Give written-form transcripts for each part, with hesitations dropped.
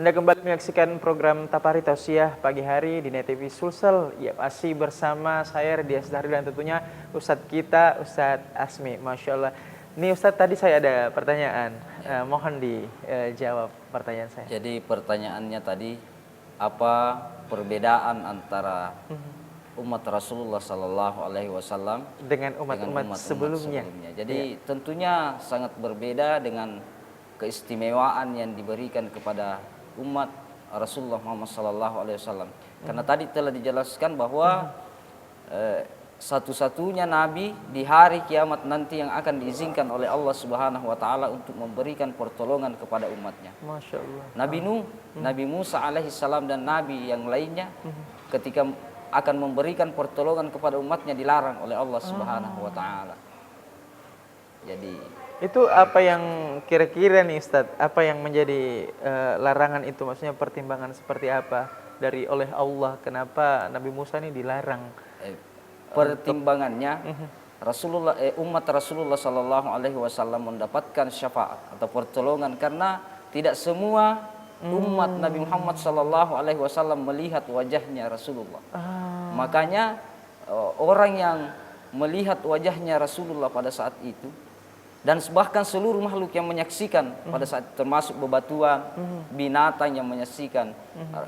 Anda kembali menyaksikan program Tapari Tausiah pagi hari di Net TV Sulsel. Ya, masih bersama saya Redi Asdari dan tentunya Ustadz kita, Ustadz Asmi. Masya Allah. Ini Ustadz, tadi saya ada pertanyaan. Mohon dijawab pertanyaan saya. Jadi pertanyaannya tadi, apa perbedaan antara umat Rasulullah Sallallahu Alaihi Wasallam Dengan umat-umat sebelumnya. Jadi tentunya sangat berbeda dengan keistimewaan yang diberikan kepada umat Rasulullah Muhammad Sallallahu Alaihi Wasallam. Karena tadi telah dijelaskan bahwa satu-satunya nabi di hari kiamat nanti yang akan diizinkan oleh Allah Subhanahu wa taala untuk memberikan pertolongan kepada umatnya. Masya Allah. Nabi Nuh, Nabi Musa alaihissalam dan nabi yang lainnya ketika akan memberikan pertolongan kepada umatnya dilarang oleh Allah Subhanahu wa taala. Jadi itu apa yang kira-kira nih Ustadz, apa yang menjadi larangan itu, maksudnya pertimbangan seperti apa dari oleh Allah, kenapa Nabi Musa ini dilarang? Pertimbangannya umat Rasulullah Sallallahu Alaihi Wasallam mendapatkan syafaat atau pertolongan karena tidak semua umat Nabi Muhammad Sallallahu Alaihi Wasallam melihat wajahnya Rasulullah. Makanya orang yang melihat wajahnya Rasulullah pada saat itu dan bahkan seluruh makhluk yang menyaksikan pada saat, termasuk bebatuan, binatang yang menyaksikan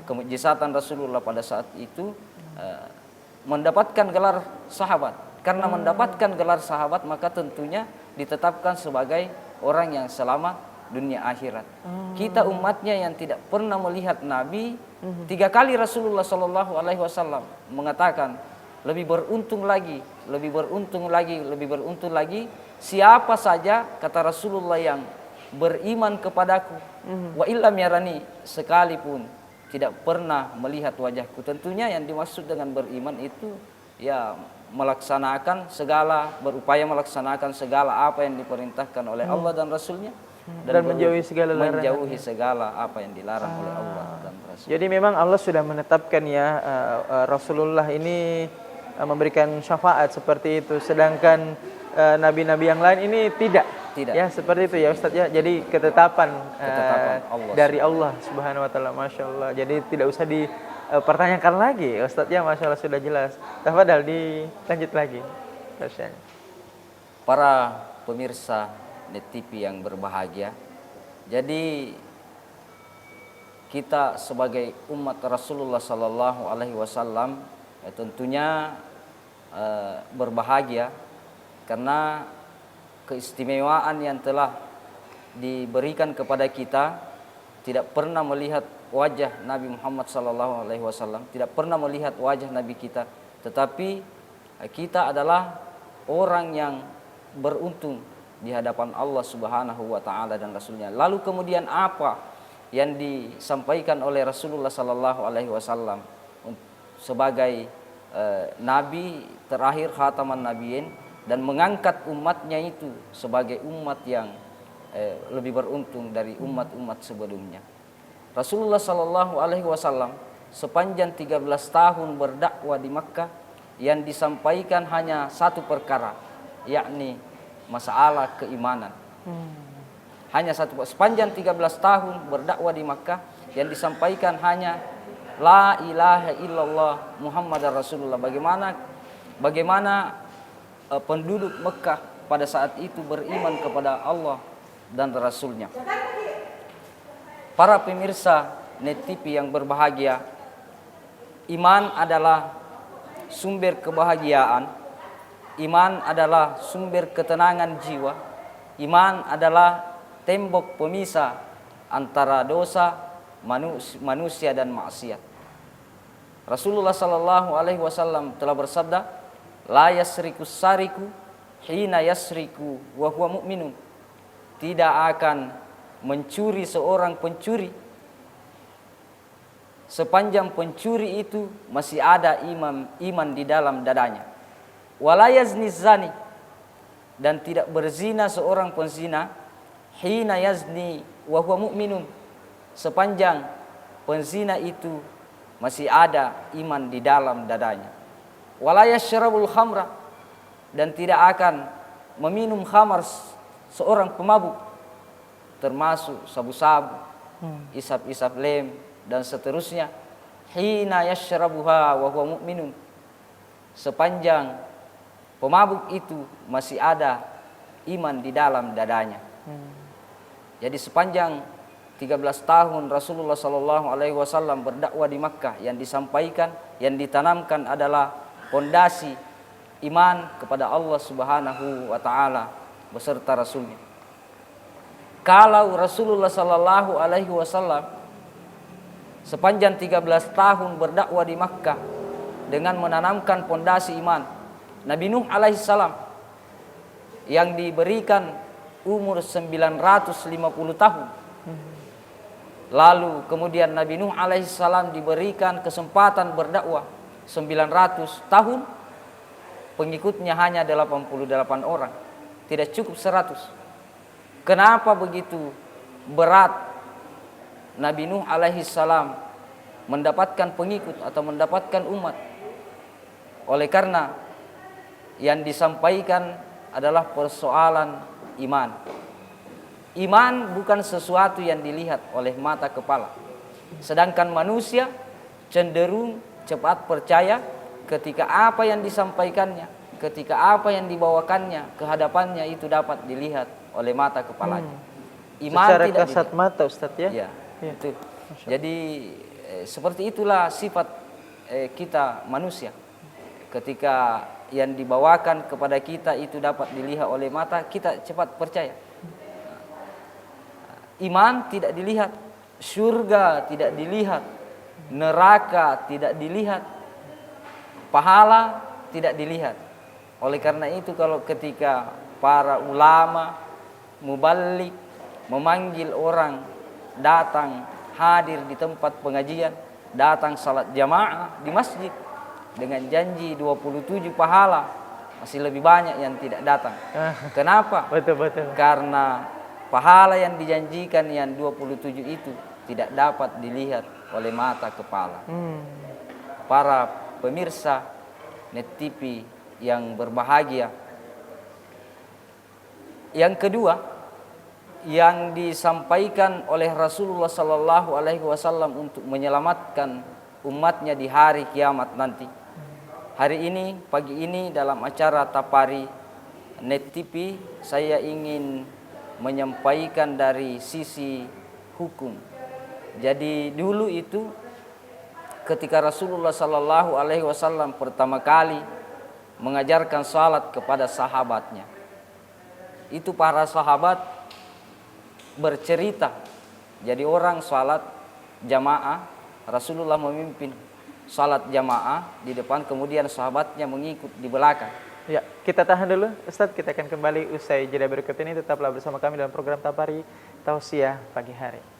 kemujizatan Rasulullah pada saat itu, mendapatkan gelar sahabat. Karena mendapatkan gelar sahabat, maka tentunya ditetapkan sebagai orang yang selamat dunia akhirat. Kita umatnya yang tidak pernah melihat Nabi, 3 kali Rasulullah Shallallahu Alaihi Wasallam mengatakan, lebih beruntung lagi, lebih beruntung lagi, lebih beruntung lagi siapa saja, kata Rasulullah, yang beriman kepadaku, wa illam yarani, sekalipun tidak pernah melihat wajahku. Tentunya yang dimaksud dengan beriman itu ya melaksanakan segala, berupaya melaksanakan segala apa yang diperintahkan oleh Allah dan Rasulnya, dan menjauhi segala larangan. Menjauhi segala apa yang dilarang oleh Allah dan Rasul. Jadi memang Allah sudah menetapkan ya, Rasulullah ini memberikan syafaat seperti itu, sedangkan nabi-nabi yang lain ini tidak. Ya, seperti itu ya Ustaz ya. Jadi ketetapan Allah dari Allah Subhanahu wa taala. Masya Allah. Jadi tidak usah dipertanyakan lagi Ustaz ya, Masya Allah, sudah jelas. Tafadhal dilanjut lagi. Para pemirsa Net TV yang berbahagia. Jadi kita sebagai umat Rasulullah Sallallahu Alaihi Wasallam tentunya berbahagia karena keistimewaan yang telah diberikan kepada kita. Tidak pernah melihat wajah Nabi Muhammad Sallallahu Alaihi Wasallam, tidak pernah melihat wajah Nabi kita, tetapi kita adalah orang yang beruntung di hadapan Allah Subhanahu wa taala dan Rasulnya. Lalu kemudian apa yang disampaikan oleh Rasulullah Sallallahu Alaihi Wasallam sebagai nabi terakhir, khataman nabiyyin, dan mengangkat umatnya itu sebagai umat yang lebih beruntung dari umat-umat sebelumnya. Rasulullah Sallallahu Alaihi Wasallam sepanjang 13 tahun berdakwah di Makkah, yang disampaikan hanya satu perkara, yakni masalah keimanan. Hanya satu. Sepanjang 13 tahun berdakwah di Makkah, yang disampaikan hanya la ilaha illallah Muhammadar Rasulullah. Bagaimana penduduk Mekah pada saat itu beriman kepada Allah dan Rasulnya. Para pemirsa Net TV yang berbahagia, iman adalah sumber kebahagiaan, iman adalah sumber ketenangan jiwa, iman adalah tembok pemisah antara dosa manusia dan maksiat. Rasulullah Sallallahu Alaihi Wasallam telah bersabda, la yasriku sariku hina yasriku wa huwa mu'minun. Tidak akan mencuri seorang pencuri sepanjang pencuri itu masih ada iman di dalam dadanya. Wala yazni zani, dan tidak berzina seorang penzina hina yazni wa huwa mu'minun, sepanjang penzina itu masih ada iman di dalam dadanya. Wala yashrabul khamra, dan tidak akan meminum khamar seorang pemabuk, termasuk sabu-sabu, isap-isap lem dan seterusnya. Hina yashrabuha wa huwa mu'minun. Sepanjang pemabuk itu masih ada iman di dalam dadanya. Jadi sepanjang 13 tahun Rasulullah Sallallahu Alaihi Wasallam berdakwah di Makkah, yang disampaikan, yang ditanamkan adalah fondasi iman kepada Allah Subhanahu Wa Taala beserta Rasulnya. Kalau Rasulullah Sallallahu Alaihi Wasallam sepanjang 13 tahun berdakwah di Makkah dengan menanamkan fondasi iman, Nabi Nuh alaihissalam yang diberikan umur 950 tahun, lalu kemudian Nabi Nuh alaihissalam diberikan kesempatan berdakwah 900 tahun, pengikutnya hanya 88 orang, tidak cukup 100. Kenapa begitu berat Nabi Nuh alaihissalam mendapatkan pengikut atau mendapatkan umat? Oleh karena yang disampaikan adalah persoalan iman. Iman bukan sesuatu yang dilihat oleh mata kepala. Sedangkan manusia cenderung cepat percaya ketika apa yang disampaikannya, ketika apa yang dibawakannya ke hadapannya itu dapat dilihat oleh mata kepalanya. Iman secara tidak kasat dilihat. mata, Ustadz ya. Ya, Ya. itu. Jadi seperti itulah sifat kita manusia. Ketika yang dibawakan kepada kita itu dapat dilihat oleh mata, kita cepat percaya. Iman tidak dilihat, surga tidak dilihat, neraka tidak dilihat, pahala tidak dilihat. Oleh karena itu kalau ketika para ulama mubalik memanggil orang datang hadir di tempat pengajian, datang salat jamaah di masjid dengan janji 27 pahala, masih lebih banyak yang tidak datang. Kenapa? Betul. Karena pahala yang dijanjikan yang 27 itu tidak dapat dilihat oleh mata kepala. Para pemirsa Net TV yang berbahagia. Yang kedua, yang disampaikan oleh Rasulullah Sallallahu Alaihi Wasallam untuk menyelamatkan umatnya di hari kiamat nanti. Hari ini, pagi ini dalam acara Tapari Net TV, saya ingin menyampaikan dari sisi hukum. Jadi dulu itu ketika Rasulullah Sallallahu Alaihi Wasallam pertama kali mengajarkan salat kepada sahabatnya, itu para sahabat bercerita. Jadi orang salat jamaah, Rasulullah memimpin salat jamaah di depan, kemudian sahabatnya mengikut di belakang. Ya, kita tahan dulu Ustadz, kita akan kembali usai jeda berikut ini. Tetaplah bersama kami dalam program Tapari Tausiah Pagi Hari.